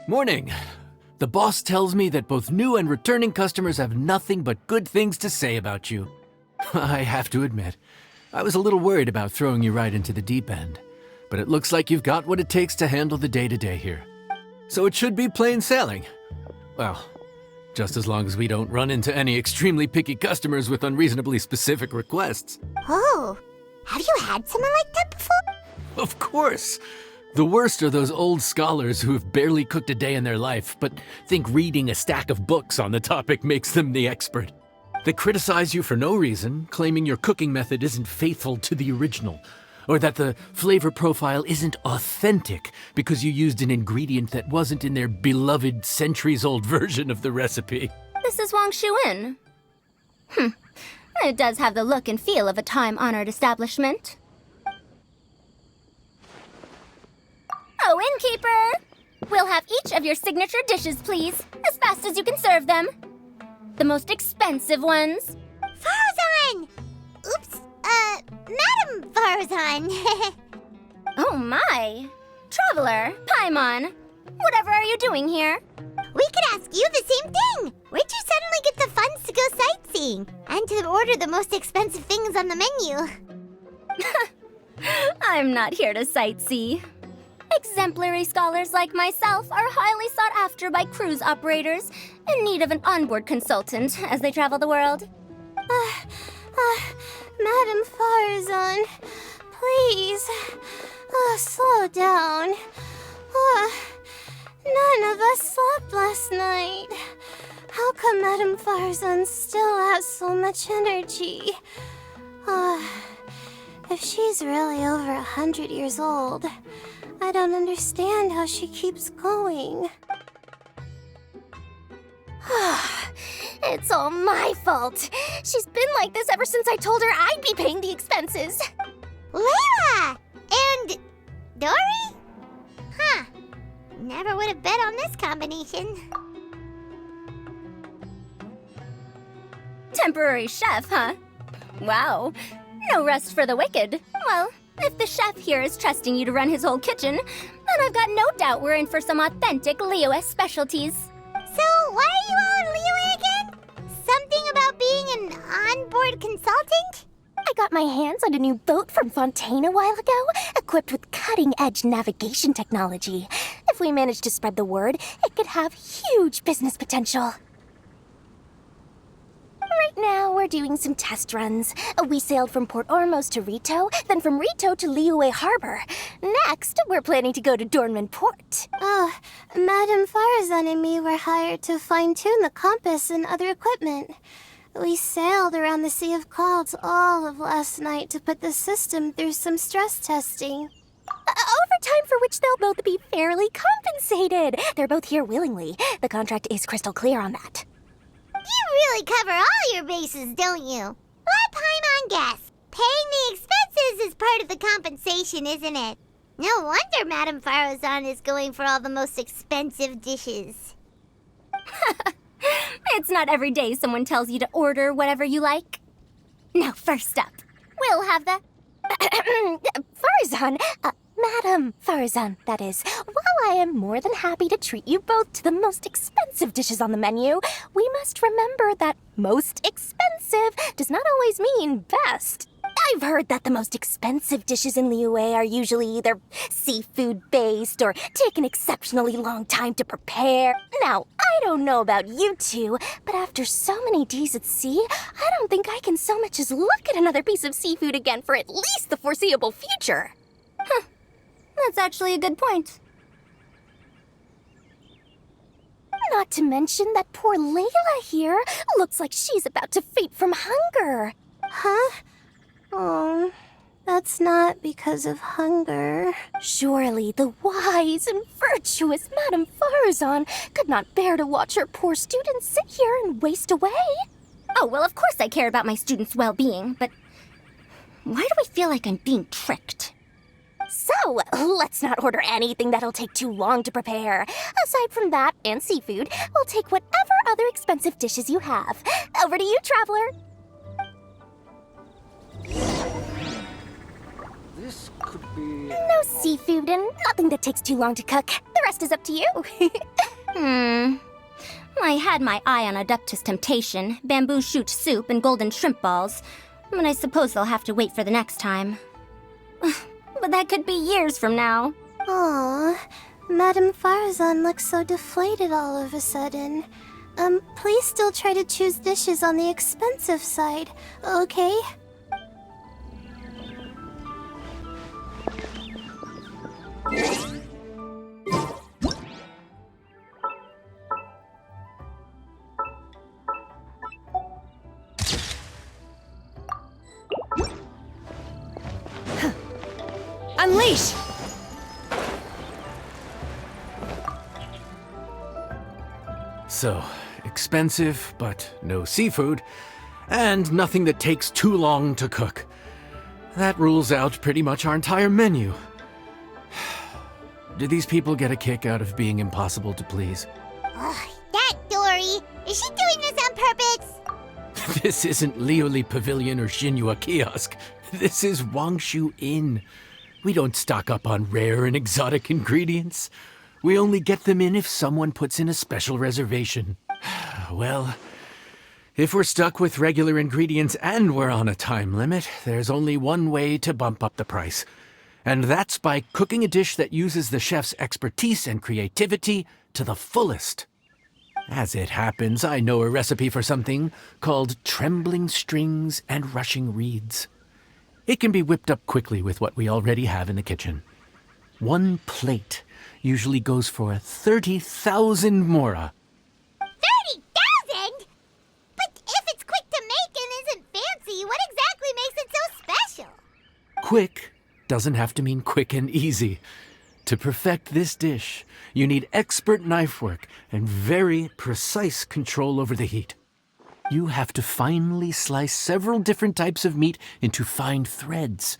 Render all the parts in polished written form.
Morning. The boss tells me that both new and returning customers have nothing but good things to say about you. I have to admit, I was a little worried about throwing you right into the deep end, but it looks like you've got what it takes to handle the day-to-day here. So it should be plain sailing. Well, just as long as we don't run into any extremely picky customers with unreasonably specific requests. Oh, have you had someone like that before? Of course! The worst are those old scholars who have barely cooked a day in their life, but think reading a stack of books on the topic makes them the expert. They criticize you for no reason, claiming your cooking method isn't faithful to the original, or that the flavor profile isn't authentic because you used an ingredient that wasn't in their beloved centuries-old version of the recipe. This is Wang Shuin. It does have the look and feel of a time-honored establishment. Oh, innkeeper! We'll have each of your signature dishes, please, as fast as you can serve them. The most expensive ones. Farazan! Oops, Madam Farazan. Oh my! Traveler, Paimon, whatever are you doing here? We could ask you the same thing. Where'd you suddenly get the funds to go sightseeing? And to order the most expensive things on the menu? I'm not here to sightsee. Exemplary scholars like myself are highly sought after by cruise operators in need of an onboard consultant as they travel the world. Madam Farazan, please, slow down. None of us slept last night. How come Madam Farazan still has so much energy? If she's really over 100 years old, I don't understand how she keeps going. It's all my fault. She's been like this ever since I told her I'd be paying the expenses. Layla! And Dory? Huh. Never would have bet on this combination. Temporary chef, huh? Wow. No rest for the wicked. Well, if the chef here is trusting you to run his whole kitchen, then I've got no doubt we're in for some authentic Liyue specialties. So, why are you all in Liyue again? Something about being an onboard consultant? I got my hands on a new boat from Fontaine a while ago, equipped with cutting-edge navigation technology. If we manage to spread the word, it could have huge business potential. Right now, we're doing some test runs. We sailed from Port Ormos to Rito, then from Rito to Liyue Harbor. Next, we're planning to go to Dornman Port. Madam Farazan and me were hired to fine-tune the compass and other equipment. We sailed around the Sea of Clouds all of last night to put the system through some stress testing. Overtime for which they'll both be fairly compensated. They're both here willingly. The contract is crystal clear on that. You really cover all your bases, don't you? Let Paimon guess. Paying the expenses is part of the compensation, isn't it? No wonder Madame Farazan is going for all the most expensive dishes. It's not every day someone tells you to order whatever you like. Now, first up, we'll have the... Farazan, Madam Farazan, that is. While I am more than happy to treat you both to the most expensive dishes on the menu, we must remember that most expensive does not always mean best. I've heard that the most expensive dishes in Liyue are usually either seafood-based or take an exceptionally long time to prepare. Now, I don't know about you two, but after so many days at sea, I don't think I can so much as look at another piece of seafood again for at least the foreseeable future. That's actually a good point. Not to mention that poor Layla here looks like she's about to faint from hunger. Huh? Oh, that's not because of hunger. Surely the wise and virtuous Madame Farazan could not bear to watch her poor students sit here and waste away. Oh, well, of course I care about my students' well-being, but why do I feel like I'm being tricked? So, let's not order anything that'll take too long to prepare. Aside from that and seafood, we'll take whatever other expensive dishes you have. Over to you, traveler. This could be... No seafood and nothing that takes too long to cook. The rest is up to you. I had my eye on Adeptus Temptation, bamboo shoot soup, and golden shrimp balls, but I suppose they'll have to wait for the next time. But that could be years from now. Aw, Madame Farazan looks so deflated all of a sudden. Please still try to choose dishes on the expensive side, okay? Unleash! So, expensive, but no seafood, and nothing that takes too long to cook. That rules out pretty much our entire menu. Do these people get a kick out of being impossible to please? Ugh, that Dory! Is she doing this on purpose? This isn't Lioli Pavilion or Shinua Kiosk. This is Wangshu Inn. We don't stock up on rare and exotic ingredients. We only get them in if someone puts in a special reservation. Well, if we're stuck with regular ingredients and we're on a time limit, there's only one way to bump up the price. And that's by cooking a dish that uses the chef's expertise and creativity to the fullest. As it happens, I know a recipe for something called trembling strings and rushing reeds. It can be whipped up quickly with what we already have in the kitchen. One plate usually goes for 30,000 mora. 30,000? But if it's quick to make and isn't fancy, what exactly makes it so special? Quick doesn't have to mean quick and easy. To perfect this dish, you need expert knife work and very precise control over the heat. You have to finely slice several different types of meat into fine threads,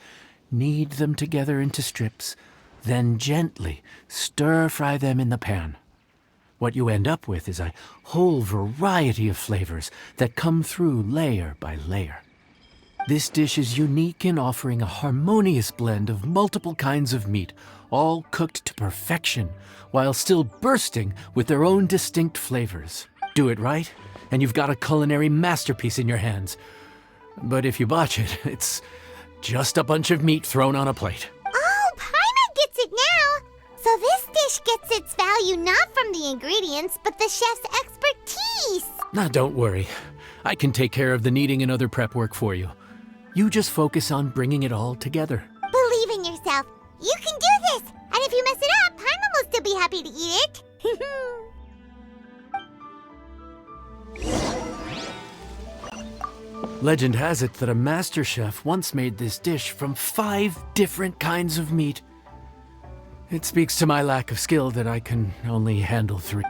knead them together into strips, then gently stir-fry them in the pan. What you end up with is a whole variety of flavors that come through layer by layer. This dish is unique in offering a harmonious blend of multiple kinds of meat, all cooked to perfection, while still bursting with their own distinct flavors. Do it right, and you've got a culinary masterpiece in your hands. But if you botch it, it's just a bunch of meat thrown on a plate. Oh, Paimon gets it now! So this dish gets its value not from the ingredients, but the chef's expertise! Now, don't worry. I can take care of the kneading and other prep work for you. You just focus on bringing it all together. Believe in yourself. You can do this! And if you mess it up, Paimon will still be happy to eat it. Legend has it that a master chef once made this dish from 5 different kinds of meat. It speaks to my lack of skill that I can only handle 3.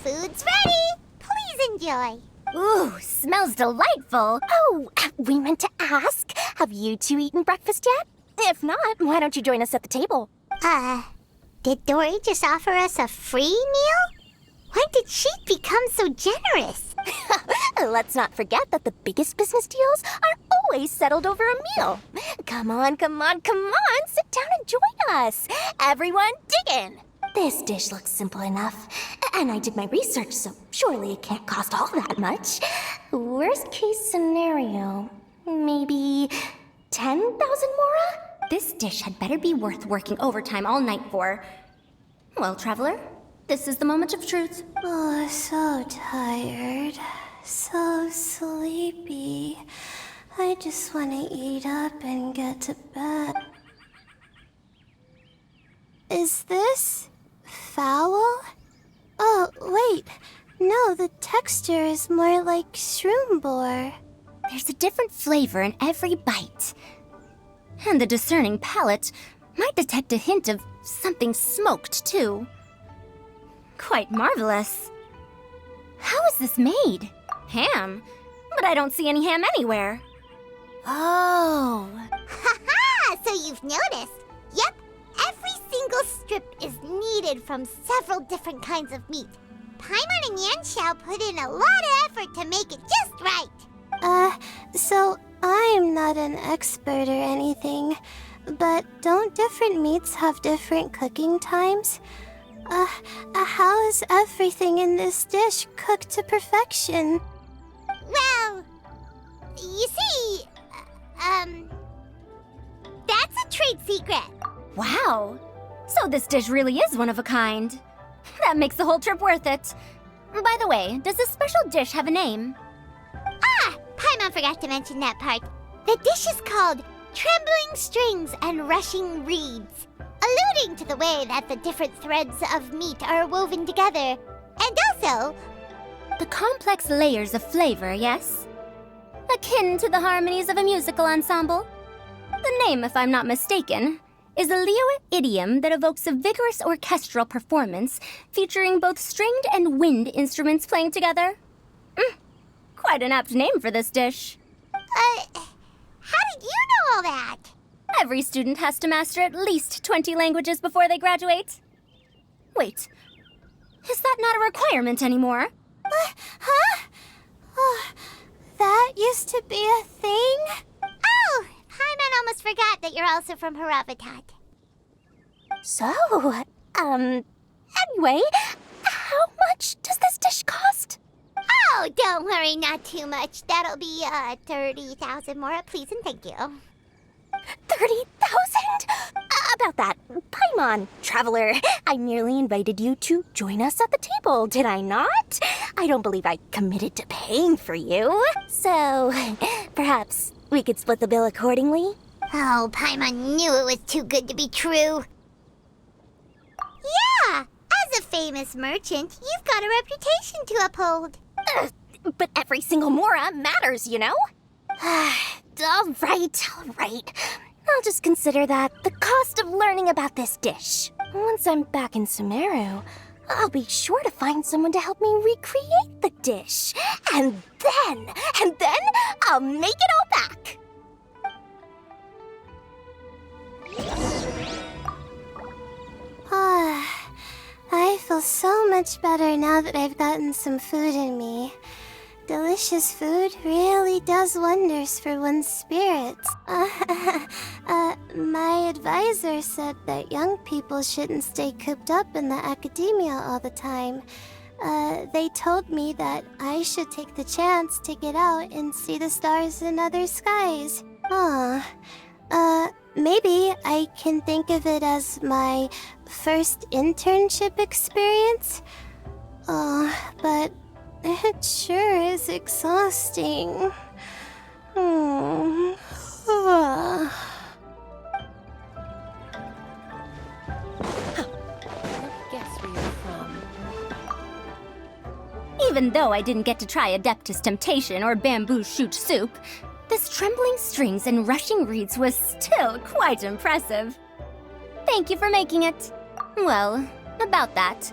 Food's ready! Please enjoy. Ooh, smells delightful. Oh, we meant to ask, have you two eaten breakfast yet? If not, why don't you join us at the table? Did Dory just offer us a free meal? When did she become so generous? Let's not forget that the biggest business deals are always settled over a meal. Come on, come on, come on. Sit down and join us. Everyone, dig in. This dish looks simple enough. And I did my research, so surely it can't cost all that much. Worst case scenario, maybe 10,000 mora? This dish had better be worth working overtime all night for. Well, traveler, this is the moment of truth. Oh, so tired. So sleepy. I just want to eat up and get to bed. Is this foul? Oh, wait. No, the texture is more like shroom boar. There's a different flavor in every bite. And the discerning palate might detect a hint of something smoked, too. Quite marvelous. How is this made? Ham? But I don't see any ham anywhere. Oh. Ha-ha! So you've noticed. Yep, every single strip is kneaded from several different kinds of meat. Paimon and Yanxiao put in a lot of effort to make it just right. So I'm not an expert or anything, but don't different meats have different cooking times? How is everything in this dish cooked to perfection? Well, you see, that's a trade secret. Wow. So this dish really is one of a kind. That makes the whole trip worth it. By the way, does this special dish have a name? Ah, Paimon forgot to mention that part. The dish is called Trembling Strings and Rushing Reeds, alluding to the way that the different threads of meat are woven together. And also, The complex layers of flavor, yes? Akin to the harmonies of a musical ensemble? The name, if I'm not mistaken, is a Liyue idiom that evokes a vigorous orchestral performance featuring both stringed and wind instruments playing together. Quite an apt name for this dish. how did you know all that? Every student has to master at least 20 languages before they graduate. Wait, is that not a requirement anymore? Huh? Oh, that used to be a thing? Oh, Paimon almost forgot that you're also from Haravatat. So, anyway, how much does this dish cost? Oh, don't worry, not too much. That'll be 30,000 more, please and thank you. 30,000? About that, Paimon, traveler, I merely invited you to join us at the table, did I not? I don't believe I committed to paying for you. So, perhaps we could split the bill accordingly? Oh, Paimon knew it was too good to be true. Yeah, as a famous merchant, you've got a reputation to uphold. But every single mora matters, you know? All right. I'll just consider that the cost of learning about this dish. Once I'm back in Sumeru, I'll be sure to find someone to help me recreate the dish. And then I'll make it all back. I feel so much better now that I've gotten some food in me. Delicious food really does wonders for one's spirits. My advisor said that young people shouldn't stay cooped up in the academia all the time. They told me that I should take the chance to get out and see the stars in other skies. Maybe I can think of it as my first internship experience. But it sure is exhausting. Even though I didn't get to try Adeptus Temptation or Bamboo Shoot Soup, this Trembling Strings and Rushing Reeds was still quite impressive. Thank you for making it. Well, about that,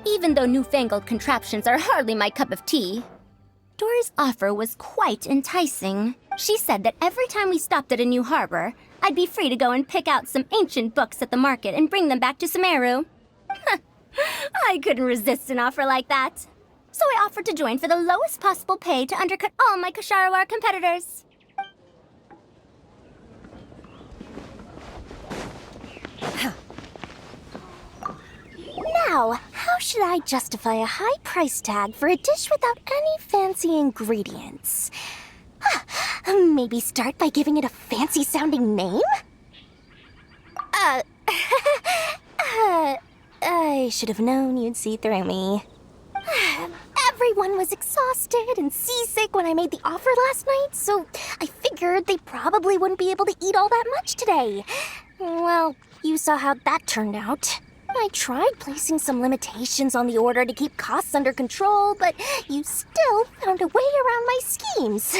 even though newfangled contraptions are hardly my cup of tea, Dory's offer was quite enticing. She said that every time we stopped at a new harbor, I'd be free to go and pick out some ancient books at the market and bring them back to Sumeru. I couldn't resist an offer like that. So I offered to join for the lowest possible pay to undercut all my Ksharawar competitors. Now, how should I justify a high price tag for a dish without any fancy ingredients? Maybe start by giving it a fancy sounding name? I should have known you'd see through me. Everyone was exhausted and seasick when I made the offer last night, so I figured they probably wouldn't be able to eat all that much today. Well, you saw how that turned out. I tried placing some limitations on the order to keep costs under control, but you still found a way around my schemes.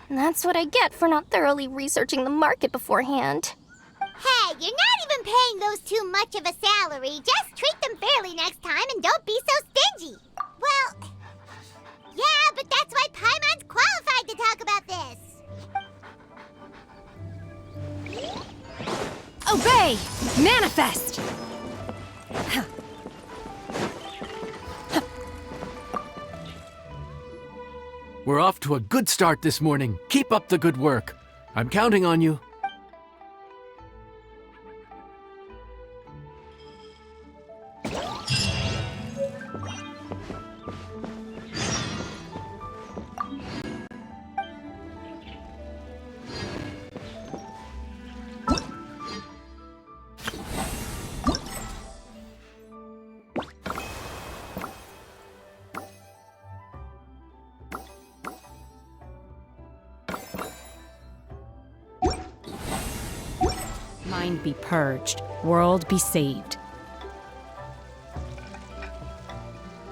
That's what I get for not thoroughly researching the market beforehand. Hey, you're not even paying those too much of a salary. Just treat them fairly next time and don't be so stingy. Well, yeah, but that's why Paimon's qualified to talk about this. Obey! Manifest! We're off to a good start this morning. Keep up the good work. I'm counting on you. Mind be purged, world be saved.